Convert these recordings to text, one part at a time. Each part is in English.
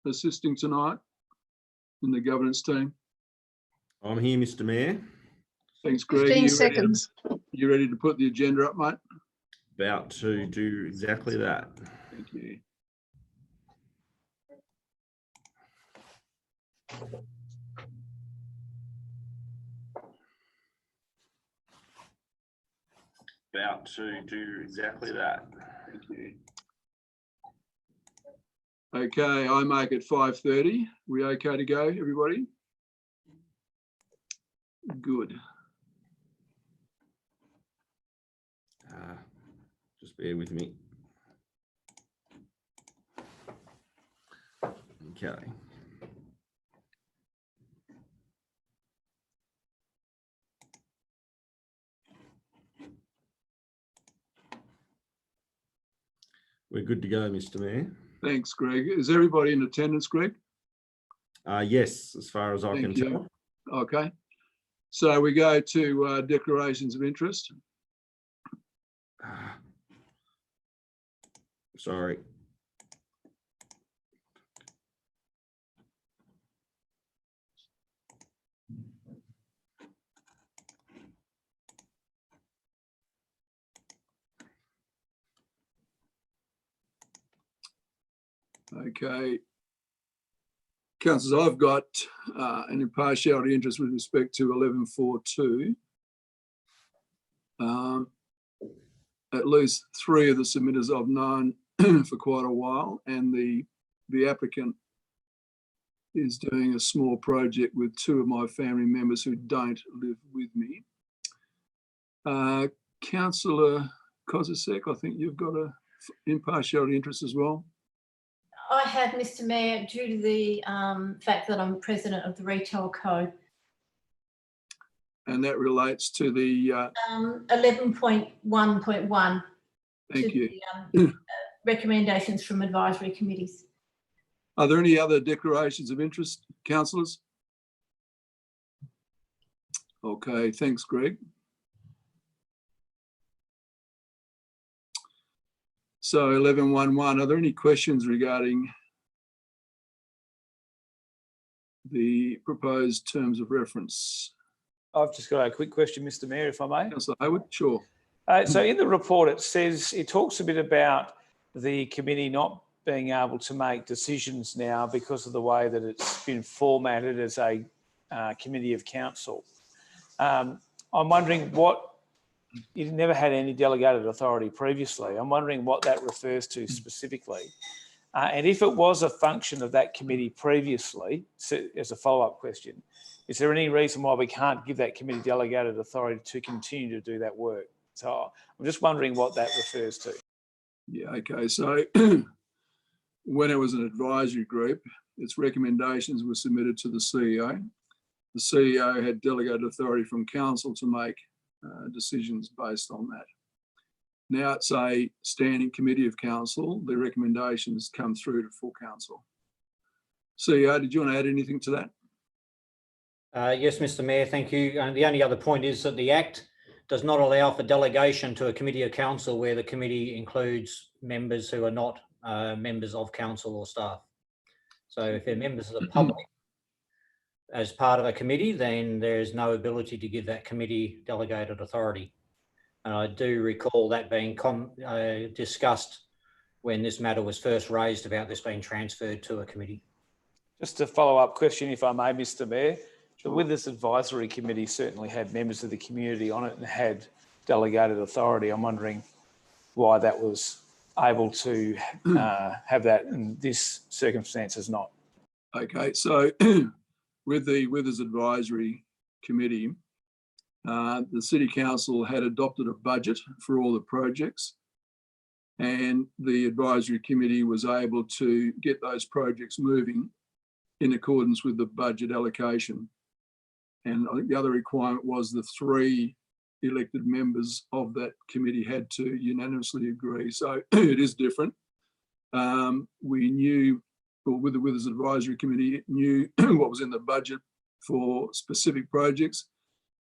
assisting tonight in the governance team? I'm here, Mr. Mayor. Thanks, Greg. 15 seconds. You ready to put the agenda up, mate? About to do exactly that. Thank you. About to do exactly that. Thank you. Okay, I make it 5:30. We okay to go, everybody? Good. Just bear with me. Okay. We're good to go, Mr. Mayor. Thanks, Greg. Is everybody in attendance, Greg? Yes, as far as I can tell. Okay. So we go to declarations of interest. Sorry. Okay. Councillors, I've got an impartiality interest with respect to 11.4.2. At least 3 of the submitters I've known for quite a while, and the applicant is doing a small project with 2 of my family members who don't live with me. Councillor Kozisek, I think you've got an impartiality interest as well. I have, Mr. Mayor, due to the fact that I'm president of the Retail Code. And that relates to the 11.1.1. Thank you. The, recommendations from advisory committees. Are there any other declarations of interest, councillors? Okay, thanks, Greg. So 11.1.1, are there any questions regarding the proposed terms of reference? I've just got a quick question, Mr. Mayor, if I may. Councillor Hayward, sure. So in the report, it talks a bit about the committee not being able to make decisions now because of the way that it's been formatted as a committee of council. I'm wondering you never had any delegated authority previously. I'm wondering what that refers to specifically. And if it was a function of that committee previously, so as a follow-up question, is there any reason why we can't give that committee delegated authority to continue to do that work? So I'm just wondering what that refers to. Yeah, okay. So when it was an advisory group, its recommendations were submitted to the CEO. The CEO had delegated authority from council to make decisions based on that. Now it's a standing committee of council. The recommendations come through to full council. CEO, did you want to add anything to that? Yes, Mr. Mayor, thank you. The only other point is that the Act does not allow for delegation to a committee of council where the committee includes members who are not members of council or staff. So if they're members of the public as part of a committee, then there is no ability to give that committee delegated authority. And I do recall that being discussed when this matter was first raised about this being transferred to a committee. Just a follow-up question, if I may, Mr. Mayor. The Withers Advisory Committee certainly had members of the community on it and had delegated authority. I'm wondering why that was able to have that in this circumstance is not. Okay, so with the Withers Advisory Committee, the City Council had adopted a budget for all the projects, and the Advisory Committee was able to get those projects moving in accordance with the budget allocation. And I think the other requirement was the 3 elected members of that committee had to unanimously agree. So it is different. We knew, or with the Withers Advisory Committee, knew what was in the budget for specific projects.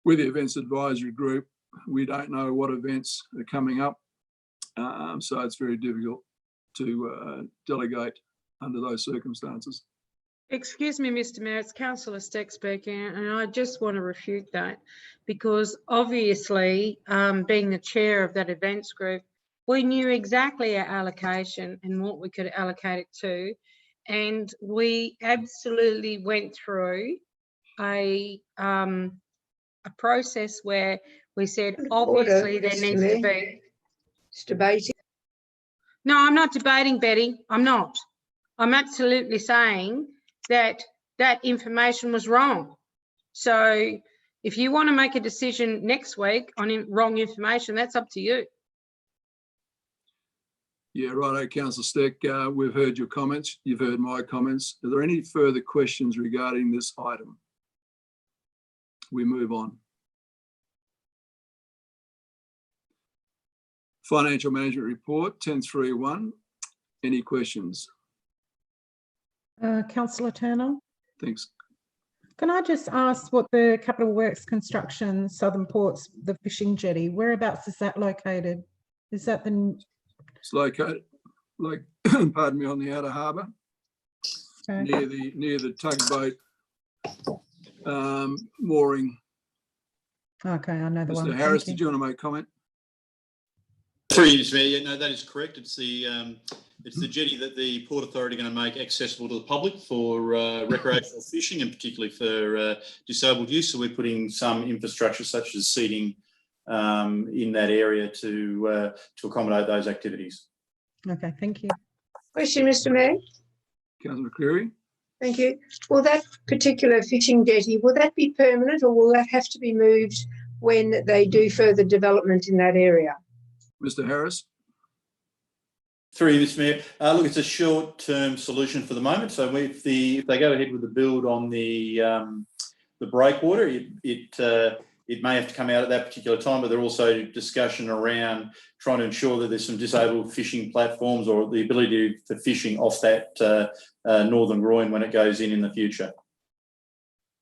With the Events Advisory Group, we don't know what events are coming up. So it's very difficult to delegate under those circumstances. Excuse me, Mr. Mayor, it's Councillor Steck speaking, and I just want to refute that because obviously, being the chair of that events group, we knew exactly our allocation and what we could allocate it to, and we absolutely went through a process where we said obviously there needs to be. It's debating. No, I'm not debating, Betty. I'm not. I'm absolutely saying that that information was wrong. So if you want to make a decision next week on wrong information, that's up to you. Yeah, righto, Councillor Steck. We've heard your comments. You've heard my comments. Are there any further questions regarding this item? We move on. Financial Management Report 10.3.1. Any questions? Councillor Turner, Thanks. can I just ask what the Capital Works Construction Southern Ports, the fishing jetty, whereabouts is that located? Is that the... It's located, like, pardon me, on the outer harbour, Okay. near the tugboat mooring. Okay, I know the one. Mr. Thank Harris, you. did you want to make comment? Through you, Mr. Mayor. Yeah, no, that is correct. It's the jetty that the Port Authority are going to make accessible to the public for recreational fishing and particularly for disabled use. So we're putting some infrastructure such as seating in that area to accommodate those activities. Okay, thank you. Question, Mr. Mayor. Councillor McCreary? Thank you. Will that particular fishing jetty, will that be permanent or will that have to be moved when they do further development in that area? Mr. Harris? Through you, Mr. Mayor. Look, it's a short-term solution for the moment. So if they go ahead with the build on the breakwater, it may have to come out at that particular time, but there's also discussion around trying to ensure that there's some disabled fishing platforms or the ability for fishing off that northern groin when it goes in the future.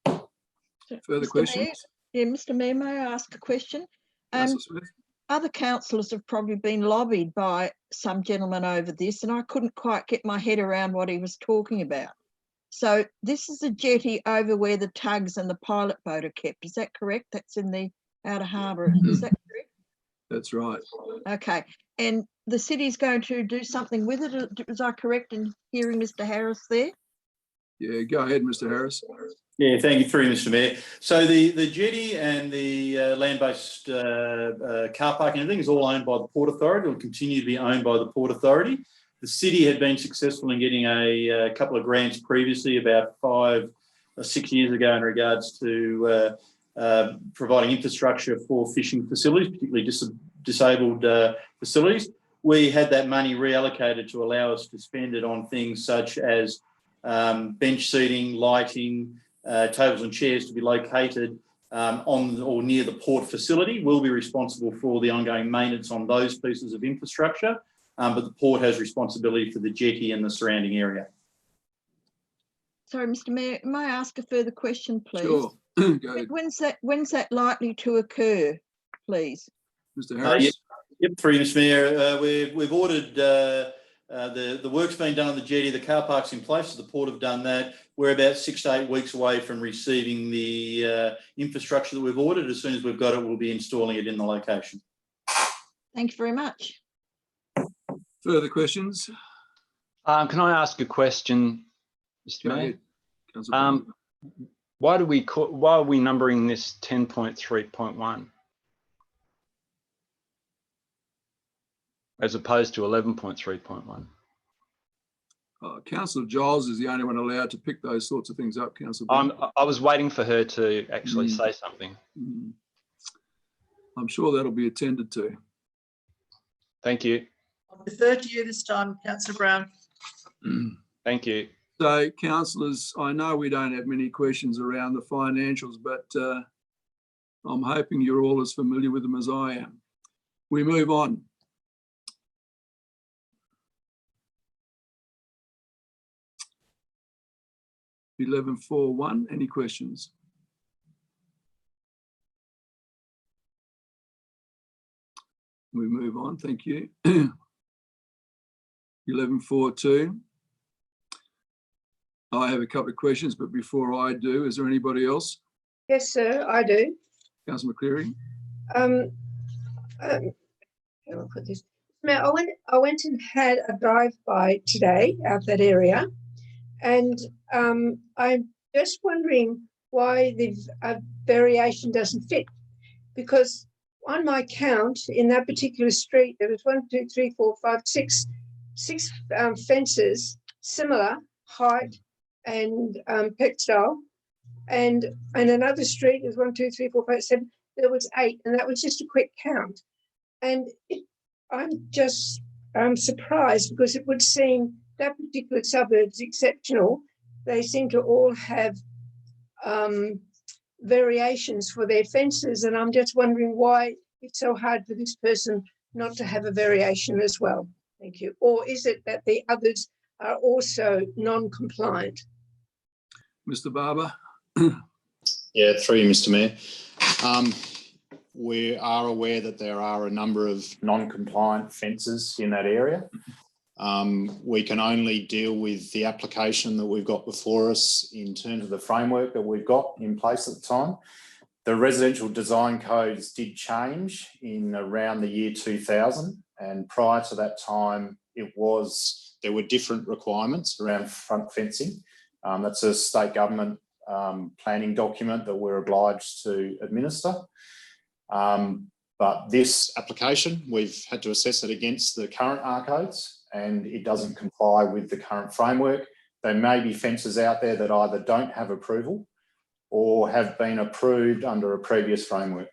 Further Mr. questions? Mayor, yeah, Mr. Mayor, may I ask a question? Councillor Smith? Other councillors have probably been lobbied by some gentleman over this, and I couldn't quite get my head around what he was talking about. So this is a jetty over where the tugs and the pilot boat are kept. Is that correct? That's in the outer harbour. Is that correct? That's right. Okay. And the city's going to do something with it. Was I correct in hearing Mr. Harris there? Yeah, go ahead, Mr. Harris. Yeah, thank you, through Mr. Mayor. So the jetty and the land-based car park and everything is all owned by the Port Authority. It will continue to be owned by the Port Authority. The city had been successful in getting a couple of grants previously, about 5 or 6 years ago, in regards to providing infrastructure for fishing facilities, particularly disabled facilities. We had that money reallocated to allow us to spend it on things such as bench seating, lighting, tables and chairs to be located on or near the port facility. We'll be responsible for the ongoing maintenance on those pieces of infrastructure, but the port has responsibility for the jetty and the surrounding area. Sorry, Mr. Mayor, may I ask a further question, please? Sure. Go ahead. When's that likely to occur, please? Mr. Harris? Yep, through you, Mr. Mayor. We've ordered the work's been done on the jetty. The car park's in place, so the port have done that. We're about 6 to 8 weeks away from receiving the infrastructure that we've ordered. As soon as we've got it, we'll be installing it in the location. Thank you very much. Further questions? Can I ask a question, Mr. Go Mayor? ahead, Councillor. Why are we numbering this 10.3.1 as opposed to 11.3.1? Councillor Giles is the only one allowed to pick those sorts of things up, Councillor. I was waiting for her to actually say something. I'm sure that'll be attended to. Thank you. I'll defer to you this time, Councillor Brown. Thank you. So, councillors, I know we don't have many questions around the financials, but I'm hoping you're all as familiar with them as I am. We move on. (11.4.1). Any questions? We move on. Thank you. 11.4.2. I have a couple of questions, but before I do, is there anybody else? Yes, sir, I do. Councillor McCleary? How do I put this? Now, I went and had a drive-by today out that area, and I'm just wondering why the variation doesn't fit, because on my count in that particular street, there was 1, 2, 3, 4, 5, 6 fences, similar height and textile, and another street is 1, 2, 3, 4, 5, 7. There was 8, and that was just a quick count. And I'm surprised, because it would seem that particular suburb is exceptional. They seem to all have variations for their fences, and I'm just wondering why it's so hard for this person not to have a variation as well. Thank you. Or is it that the others are also non-compliant? Mr. Barber? Yeah, through you, Mr. Mayor. We are aware that there are a number of non-compliant fences in that area. We can only deal with the application that we've got before us in terms of the framework that we've got in place at the time. The residential design codes did change in around the year 2000, and prior to that time, there were different requirements around front fencing. That's a state government planning document that we're obliged to administer. But this application, we've had to assess it against the current R codes, and it doesn't comply with the current framework. There may be fences out there that either don't have approval or have been approved under a previous framework.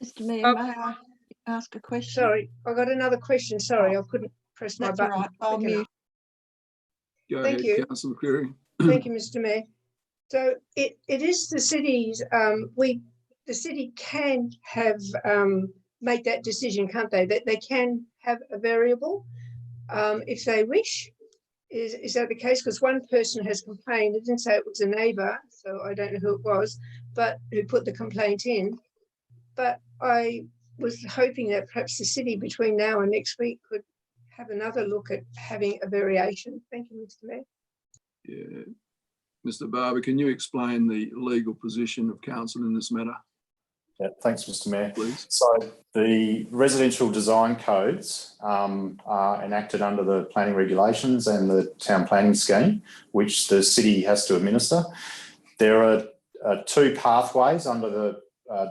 Mr. Mayor, may I ask a question? Sorry, I got another question. Sorry, I couldn't press my That's all button. right. I'll quick enough. mute. Go Thank ahead, you. Councillor McCleary. Thank you, Mr. Mayor. So it is the city's, the city can have, make that decision, can't they? That they can have a variable if they wish. Is that the case? Because one person has complained, it didn't say it was a neighbour, so I don't know who it was, but who put the complaint in. But I was hoping that perhaps the city between now and next week could have another look at having a variation. Thank you, Mr. Mayor. Yeah. Mr. Barber, can you explain the legal position of council in this matter? Yeah, thanks, Mr. Mayor. Please. So the residential design codes are enacted under the planning regulations and the town planning scheme, which the city has to administer. There are 2 pathways under the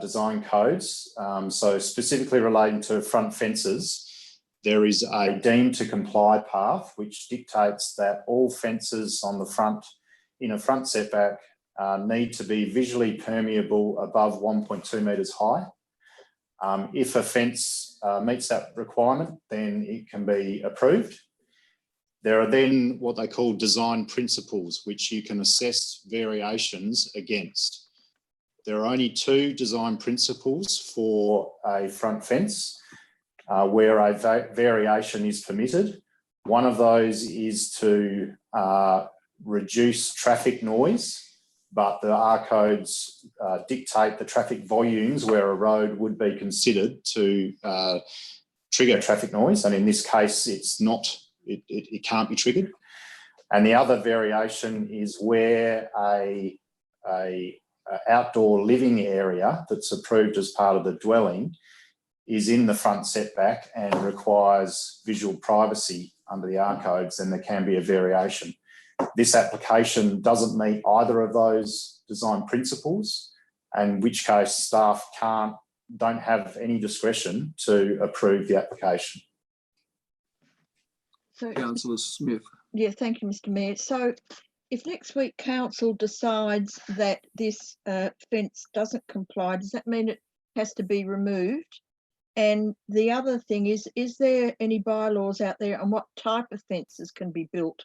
design codes. So specifically relating to front fences, there is a deemed to comply path, which dictates that all fences on the front, in a front setback, need to be visually permeable above 1.2 metres high. If a fence meets that requirement, then it can be approved. There are then what they call design principles, which you can assess variations against. There are only 2 design principles for a front fence where a variation is permitted. One of those is to reduce traffic noise, but the R codes dictate the traffic volumes where a road would be considered to trigger traffic noise. And in this case, it's not, it can't be triggered. And the other variation is where a outdoor living area that's approved as part of the dwelling is in the front setback and requires visual privacy under the R codes, then there can be a variation. This application doesn't meet either of those design principles, in which case staff don't have any discretion to approve the application. So, Councillor Smith. yeah, thank you, Mr. Mayor. So if next week council decides that this fence doesn't comply, does that mean it has to be removed? And the other thing is there any bylaws out there on what type of fences can be built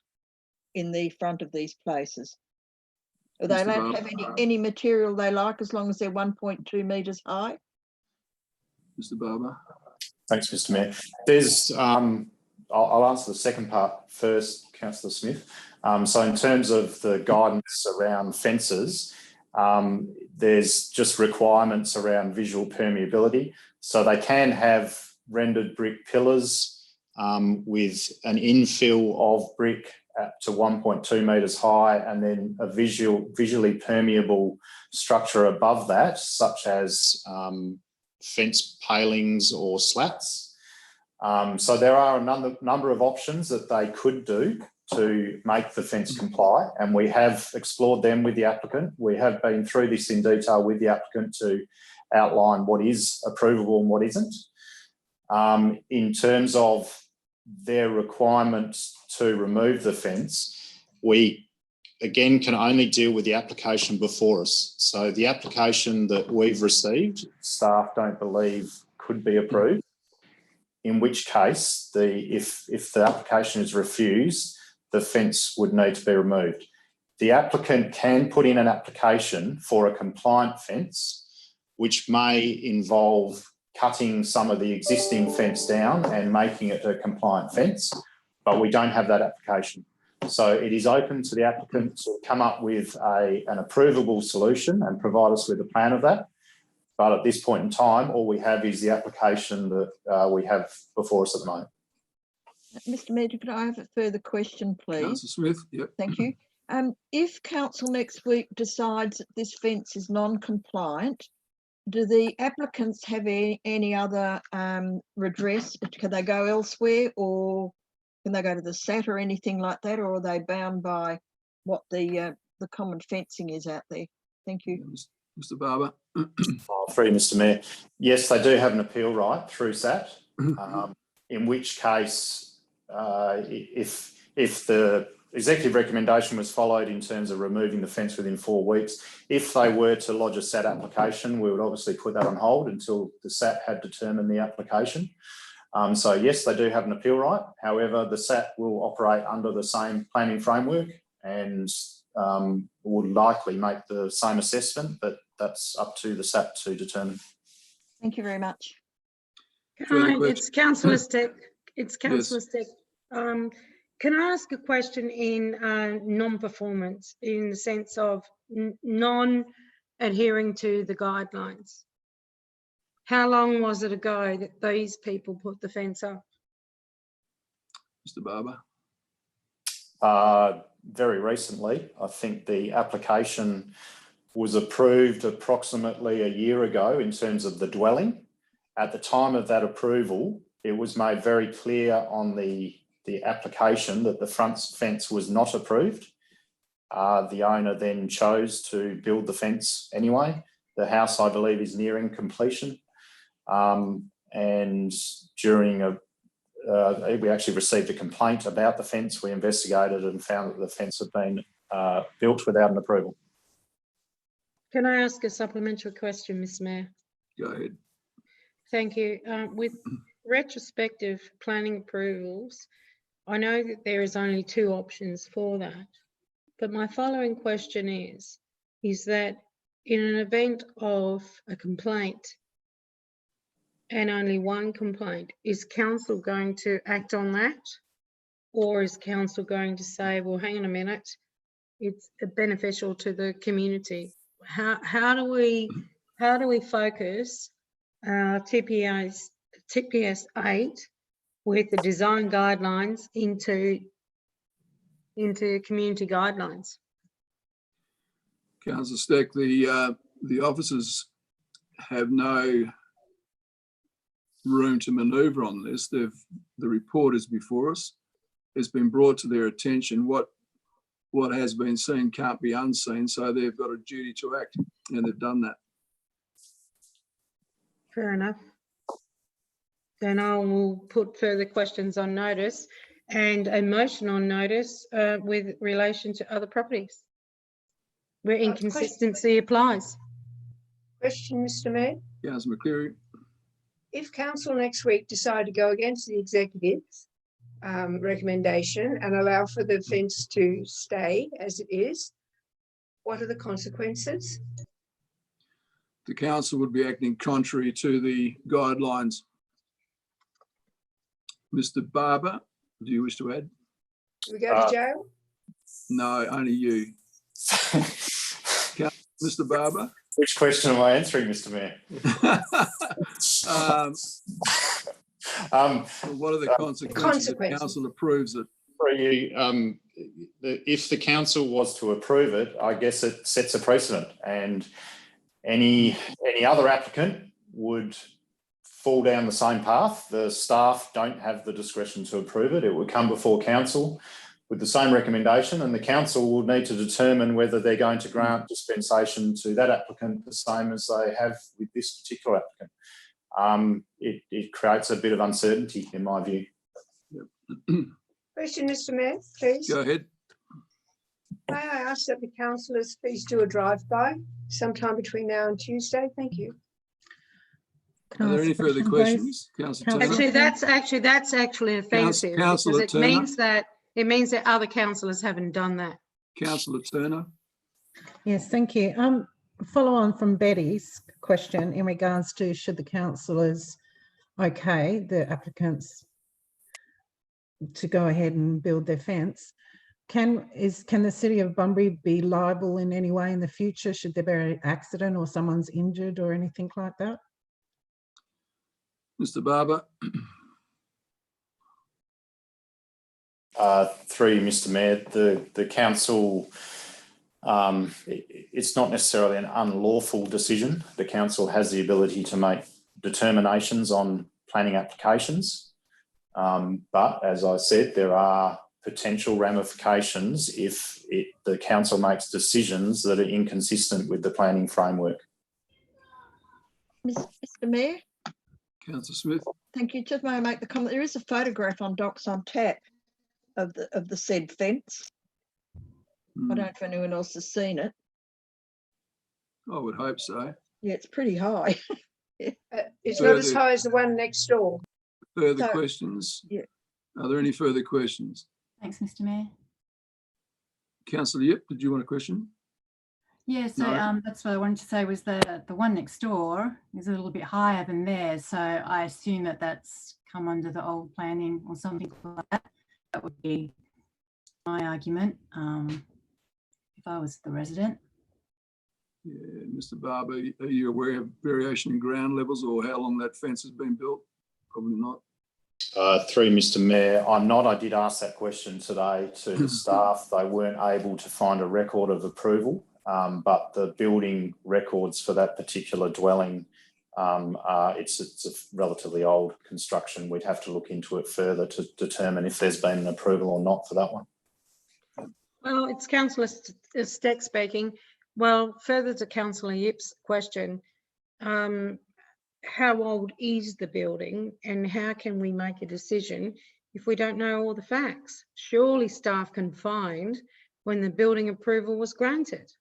in the front of these places? Are they allowed to have any material they like as long as they're 1.2 metres high? Mr. Barber. Thanks, Mr. Mayor. There's, I'll answer the second part first, Councillor Smith. So in terms of the guidance around fences, there's just requirements around visual permeability. So they can have rendered brick pillars with an infill of brick to 1.2 metres high, and then a visually permeable structure above that, such as fence palings or slats. So there are a number of options that they could do to make the fence comply, and we have explored them with the applicant. We have been through this in detail with the applicant to outline what is approvable and what isn't. In terms of their requirements to remove the fence, we again can only deal with the application before us. So the application that we've received, staff don't believe could be approved, in which case if the application is refused, the fence would need to be removed. The applicant can put in an application for a compliant fence, which may involve cutting some of the existing fence down and making it a compliant fence, but we don't have that application. So it is open to the applicant to come up with an approvable solution and provide us with a plan of that. But at this point in time, all we have is the application that we have before us at the moment. Mr. Mayor, could I have a further question, please? Councillor Smith, yep. Thank you. If council next week decides that this fence is non-compliant, do the applicants have any other redress? Can they go elsewhere, or can they go to the SAT or anything like that, or are they bound by what the common fencing is out there? Thank you. Mr. Barber. Through Mr. Mayor, yes, they do have an appeal right through SAT. In which case, if the executive recommendation was followed in terms of removing the fence within 4 weeks, if they were to lodge a SAT application, we would obviously put that on hold until the SAT had determined the application. So yes, they do have an appeal right. However, the SAT will operate under the same planning framework and would likely make the same assessment, but that's up to the SAT to determine. Thank you very much. It's Councillor Steck. It's Councillor Yes. Steck. Can I ask a question in non-performance, in the sense of non-adhering to the guidelines? How long was it ago that these people put the fence up? Mr. Barber. Very recently, I think the application was approved approximately a year ago in terms of the dwelling. At the time of that approval, it was made very clear on the application that the front fence was not approved. The owner then chose to build the fence anyway. The house, I believe, is nearing completion. And during we actually received a complaint about the fence. We investigated and found that the fence had been built without an approval. Can I ask a supplementary question, Mr. Mayor? Go ahead. Thank you. With retrospective planning approvals, I know that there is only 2 options for that. But my following question is that in an event of a complaint and only 1 complaint, is council going to act on that? Or is council going to say, well, hang on a minute, it's beneficial to the community? How do we focus TPS 8 with the design guidelines into community guidelines? Councillor Steck, the officers have no room to manoeuvre on this. The report is before us. It's been brought to their attention. What has been seen can't be unseen, so they've got a duty to act, and they've done that. Fair enough. Then I will put further questions on notice and a motion on notice with relation to other properties where inconsistency applies. Question, Mr. Mayor. Councillor McCleary. If council next week decide to go against the executive's recommendation and allow for the fence to stay as it is, what are the consequences? The council would be acting contrary to the guidelines. Mr. Barber, do you wish to add? Do we go to jail? No, only you. Mr. Barber? Which question am I answering, Mr. Mayor? What are the consequences if council approves it? For you, if the council was to approve it, I guess it sets a precedent, and any other applicant would fall down the same path. The staff don't have the discretion to approve it. It would come before council with the same recommendation, and the council will need to determine whether they're going to grant dispensation to that applicant the same as they have with this particular applicant. It creates a bit of uncertainty in my view. Question, Mr. Mayor, please. Go ahead. May I ask that the councillors please do a drive-by sometime between now and Tuesday? Thank you. Can I Are there ask any a further question, questions? Councillor Councillor Turner? That's actually offensive because Councillor it Turner? means that other councillors haven't done that. Councillor Turner? Yes, thank you. Follow on from Betty's question in regards to should the councillors okay the applicants to go ahead and build their fence. Can the city of Bunbury be liable in any way in the future should there be an accident or someone's injured or anything like that? Mr. Barber? Through you, Mr. Mayor, the council, it's not necessarily an unlawful decision. The council has the ability to make determinations on planning applications. But as I said, there are potential ramifications if the council makes decisions that are inconsistent with the planning framework. Mr. Mayor, Councillor Smith? thank you. Just may I make the comment? There is a photograph on Docs on Tap of the said fence. I don't know if anyone else has seen it. I would hope so. Yeah, it's pretty high. It's not as high as the one next door. Further So- questions? Yeah. Are there any further questions? Thanks, Mr. Mayor. Councillor Yip, did you want a question? Yeah, so No. that's what I wanted to say was the one next door is a little bit higher than theirs. So I assume that that's come under the old planning or something like that. That would be my argument if I was the resident. Yeah, Mr. Barber, are you aware of variation in ground levels or how long that fence has been built? Probably not. Through Mr. Mayor, I'm not. I did ask that question today to the staff. They weren't able to find a record of approval, but the building records for that particular dwelling, it's a relatively old construction. We'd have to look into it further to determine if there's been an approval or not for that one. Well, it's Councillor Steck speaking. Well, further to Councillor Yip's question, how old is the building and how can we make a decision if we don't know all the facts? Surely staff can find when the building approval was granted.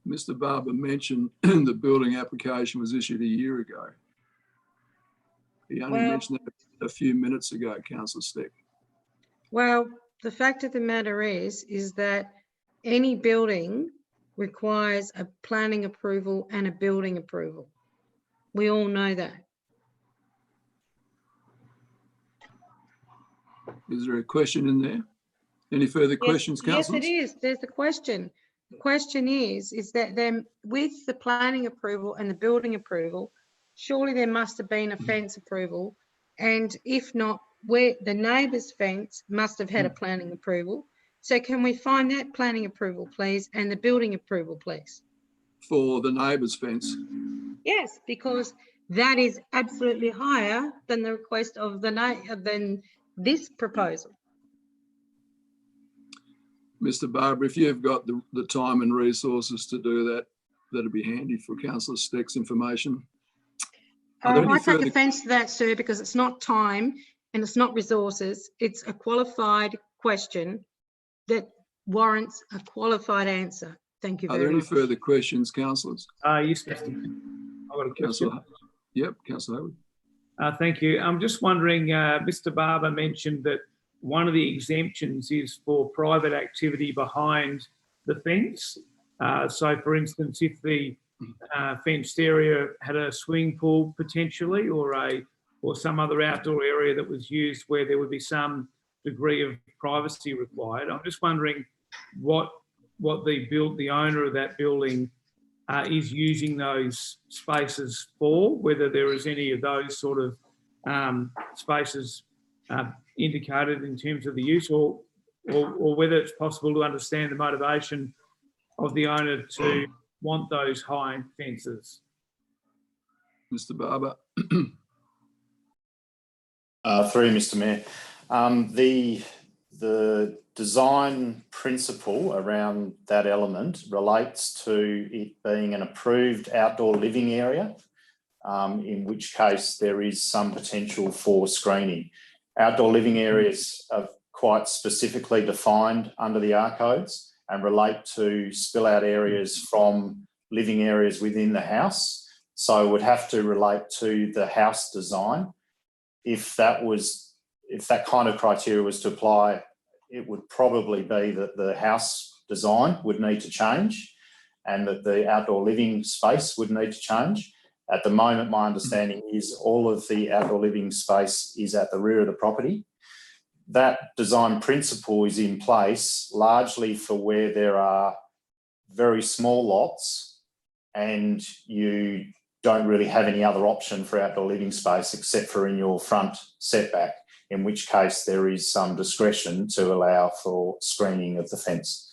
Mr. Barber mentioned the building application was issued a year ago. He only Well- mentioned that a few minutes ago, Councillor Steck. Well, the fact of the matter is that any building requires a planning approval and a building approval. We all know that. Is there a question in there? Any further questions, councillors? Yes, it is. There's a question. The question is that then with the planning approval and the building approval, surely there must have been a fence approval. And if not, where the neighbour's fence must have had a planning approval. So can we find that planning approval, please, and the building approval, please? For the neighbour's fence. Yes, because that is absolutely higher than the request of than this proposal. Mr. Barber, if you've got the time and resources to do that, that'd be handy for Councillor Steck's information. Are there any I take further- offence to that, sir, because it's not time and it's not resources. It's a qualified question that warrants a qualified answer. Thank you Are there very any much. further questions, councillors? Yes, Mr. I've got a question. Councillor, yep, Councillor Hayward. Thank you. I'm just wondering, Mr. Barber mentioned that one of the exemptions is for private activity behind the fence. So, for instance, if the fenced area had a swimming pool potentially, or some other outdoor area that was used where there would be some degree of privacy required. I'm just wondering what the owner of that building is using those spaces for, whether there is any of those sort of spaces indicated in terms of the use, or whether it's possible to understand the motivation of the owner to want those high fences. Mr. Barber. Through Mr. Mayor, the design principle around that element relates to it being an approved outdoor living area, in which case there is some potential for screening. Outdoor living areas are quite specifically defined under the R codes and relate to spill out areas from living areas within the house. So it would have to relate to the house design. If that kind of criteria was to apply, it would probably be that the house design would need to change and that the outdoor living space would need to change. At the moment, my understanding is all of the outdoor living space is at the rear of the property. That design principle is in place largely for where there are very small lots and you don't really have any other option for outdoor living space except for in your front setback, in which case there is some discretion to allow for screening of the fence.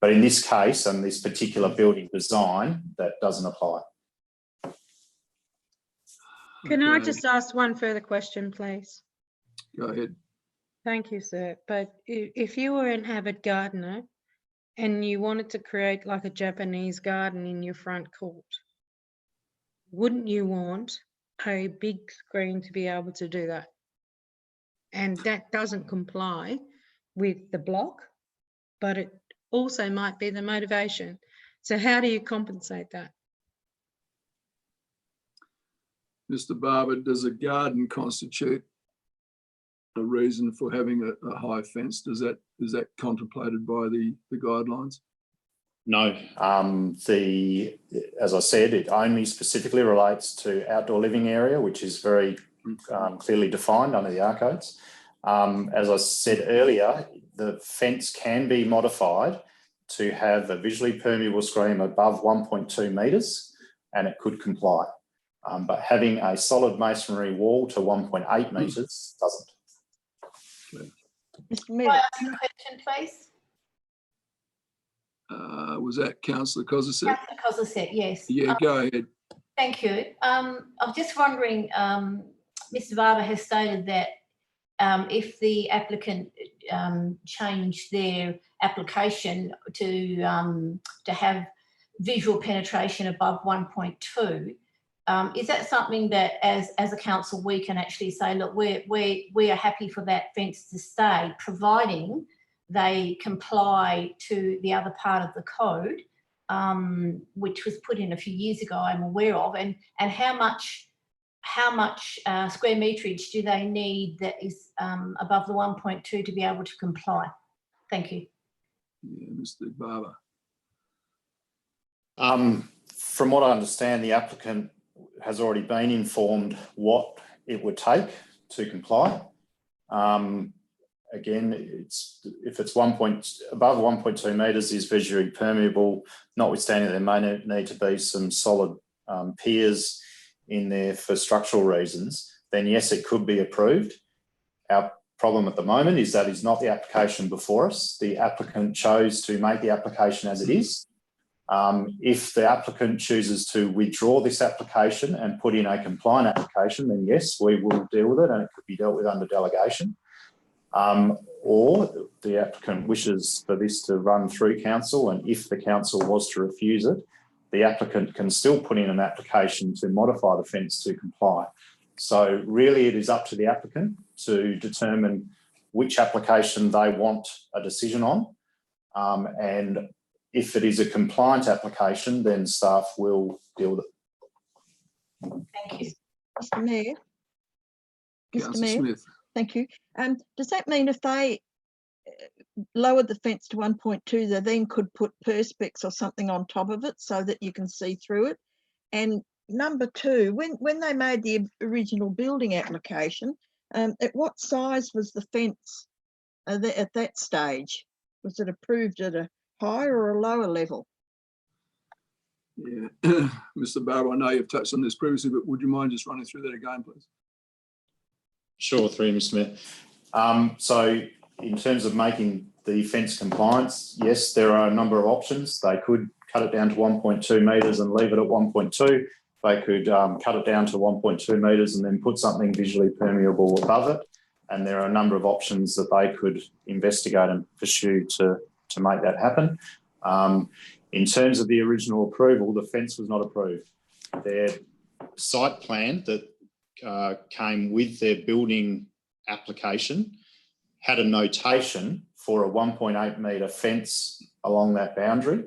But in this case, and this particular building design, that doesn't apply. Can I Okay. just ask one further question, please? Go ahead. Thank you, sir. But if you were an avid gardener and you wanted to create like a Japanese garden in your front court, wouldn't you want a big screen to be able to do that? And that doesn't comply with the block, but it also might be the motivation. So how do you compensate that? Mr. Barber, does a garden constitute a reason for having a high fence? Is that contemplated by the guidelines? No, as I said, it only specifically relates to outdoor living area, which is very clearly defined under the R codes. As I said earlier, the fence can be modified to have a visually permeable screen above 1.2 metres and it could comply. But having a solid masonry wall to 1.8 metres doesn't. Mr. Can I Mayor, ask a question, please? Was that Councillor Kozisek? Councillor Kozisek, yes. Yeah, go ahead. Thank you. I'm just wondering, Mr. Barber has stated that if the applicant changed their application to have visual penetration above 1.2, is that something that as a council we can actually say, look, we are happy for that fence to stay, providing they comply to the other part of the code, which was put in a few years ago, I'm aware of, and how much square meterage do they need that is above the 1.2 to be able to comply? Thank you. Yeah, Mr. Barber. From what I understand, the applicant has already been informed what it would take to comply. Again, if it's above 1.2 metres is visually permeable, notwithstanding there may need to be some solid piers in there for structural reasons, then yes, it could be approved. Our problem at the moment is that is not the application before us. The applicant chose to make the application as it is. If the applicant chooses to withdraw this application and put in a compliant application, then yes, we will deal with it and it could be dealt with under delegation. Or the applicant wishes for this to run through council, and if the council was to refuse it, the applicant can still put in an application to modify the fence to comply. So really it is up to the applicant to determine which application they want a decision on. And if it is a compliant application, then staff will deal with it. Thank you. Mr. Mayor. Mr. Councillor Mayor, Smith. thank you. Does that mean if they lowered the fence to 1.2, they then could put perspex or something on top of it so that you can see through it? And number two, when they made the original building application, at what size was the fence at that stage? Was it approved at a higher or a lower level? Yeah, Mr. Barber, I know you've touched on this previously, but would you mind just running through that again, please? Sure, through you, Mr. Mayor. So in terms of making the fence compliance, yes, there are a number of options. They could cut it down to 1.2 metres and leave it at 1.2. They could cut it down to 1.2 metres and then put something visually permeable above it. And there are a number of options that they could investigate and pursue to make that happen. In terms of the original approval, the fence was not approved. Their site plan that came with their building application had a notation for a 1.8 metre fence along that boundary.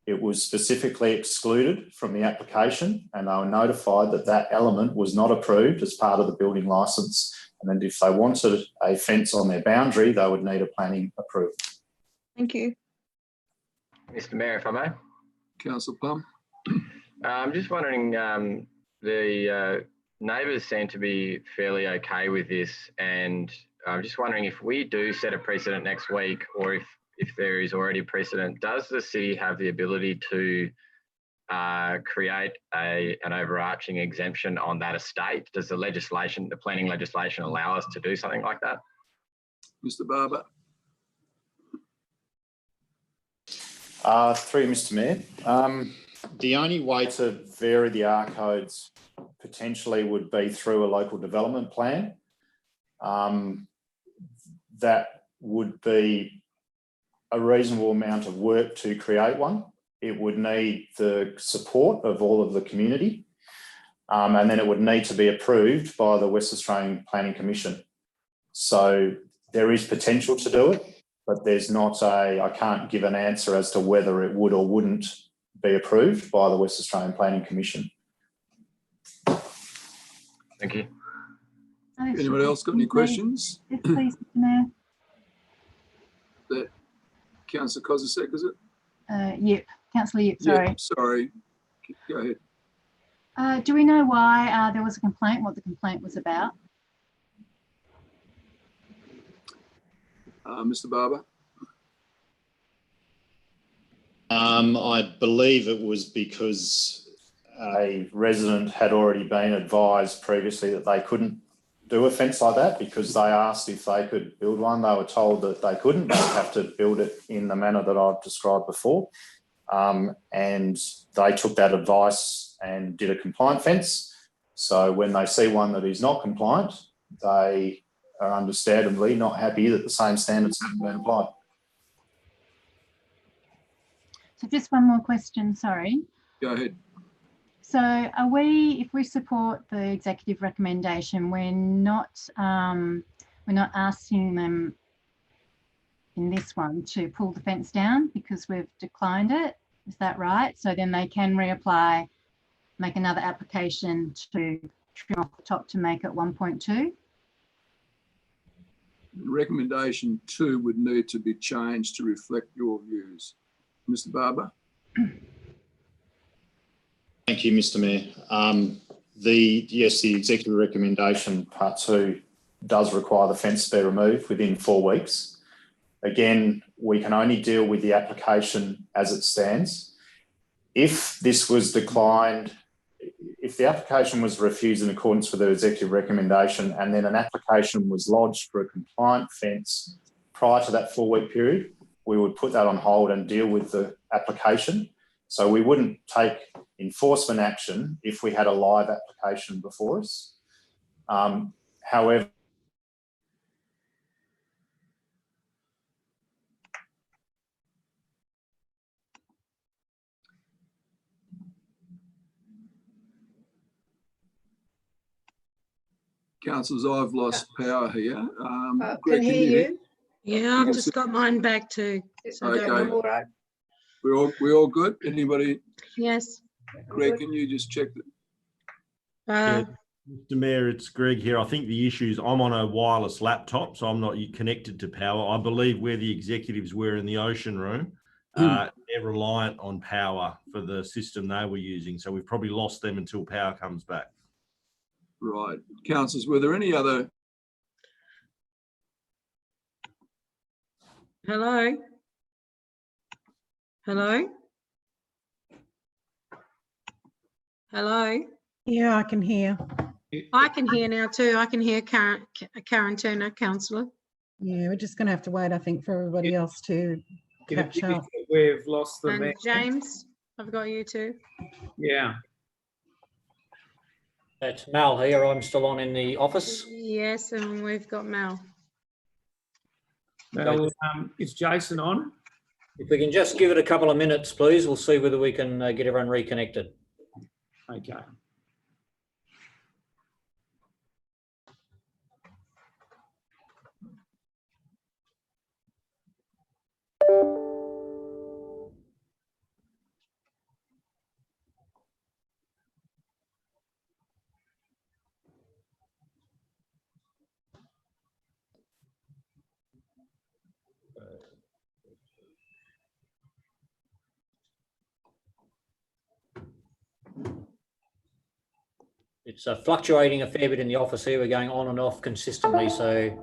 It was specifically excluded from the application, and they were notified that that element was not approved as part of the building licence. And then if they wanted a fence on their boundary, they would need a planning approval. Thank you. Mr. Mayor, if I may. Councillor Plum. I'm just wondering, the neighbours seem to be fairly okay with this, and I'm just wondering if we do set a precedent next week, or if there is already precedent, does the city have the ability to create an overarching exemption on that estate? Does the legislation, the planning legislation, allow us to do something like that? Mr. Barber. Through you, Mr. Mayor. The only way to vary the R codes potentially would be through a local development plan. That would be a reasonable amount of work to create one. It would need the support of all of the community, and then it would need to be approved by the West Australian Planning Commission. So there is potential to do it, but there's not I can't give an answer as to whether it would or wouldn't be approved by the West Australian Planning Commission. Thank you. Anybody else got any questions? Yes, please, Mr. Mayor. That Councillor Kozisek, is it? Yep, Councillor Yip, sorry. Yep, sorry. Go ahead. Do we know why there was a complaint, what the complaint was about? Mr. Barber. I believe it was because a resident had already been advised previously that they couldn't do a fence like that, because they asked if they could build one. They were told that they couldn't. They would have to build it in the manner that I've described before. And they took that advice and did a compliant fence. So when they see one that is not compliant, they are understandably not happy that the same standards haven't been applied. So just one more question, sorry. Go ahead. So are we, if we support the executive recommendation, we're not asking them in this one to pull the fence down because we've declined it, is that right? So then they can reapply, make another application to trim off the top to make it 1.2? Recommendation 2 would need to be changed to reflect your views. Mr. Barber. Thank you, Mr. Mayor. Yes, the executive recommendation part 2 does require the fence to be removed within 4 weeks. Again, we can only deal with the application as it stands. If this was declined, if the application was refused in accordance with the executive recommendation and then an application was lodged for a compliant fence prior to that 4-week period, we would put that on hold and deal with the application. So we wouldn't take enforcement action if we had a live application before us. However, Councillors, I've lost power here. Greg, Can hear you. Yeah, I've just got mine back too. So Okay. don't worry. All right. We all good? Anybody? Yes. Greg, can you just check that? Yeah, Mr. Mayor, it's Greg here. I think the issue is I'm on a wireless laptop, so I'm not connected to power. I believe where the executives were in the ocean room, they're reliant on power for the system they were using. So we've probably lost them until power comes back. Right. Councillors, were there any other? Hello? Hello? Hello? Yeah, I can hear. I can hear now too. I can hear Karen Turner, councillor. Yeah, we're just going to have to wait, I think, for everybody else to It catch appears up. that we've lost the And mayor. James, I've got you too. Yeah. It's Mal here. I'm still on in the office. Yes, and we've got Mel. Mel, is Jason on? If we can just give it a couple of minutes, please, we'll see whether we can get everyone reconnected. Okay. It's fluctuating a fair bit in the office here. We're going on and off consistently. So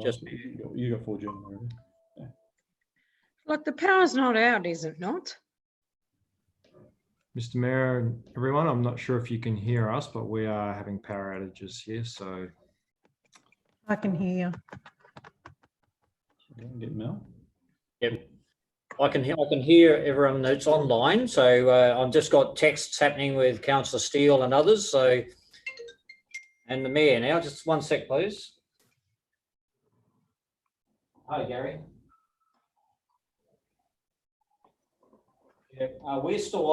just You got 4G already. Look, the power's not out, is it not? Mr. Mayor and everyone, I'm not sure if you can hear us, but we are having power outages here. So I can hear you. Get Mel. yep. I can hear everyone that's online. So I've just got texts happening with Councillor Steele and others. So, and the mayor now. Just one sec, please. Hi, Gary. Yep. We're still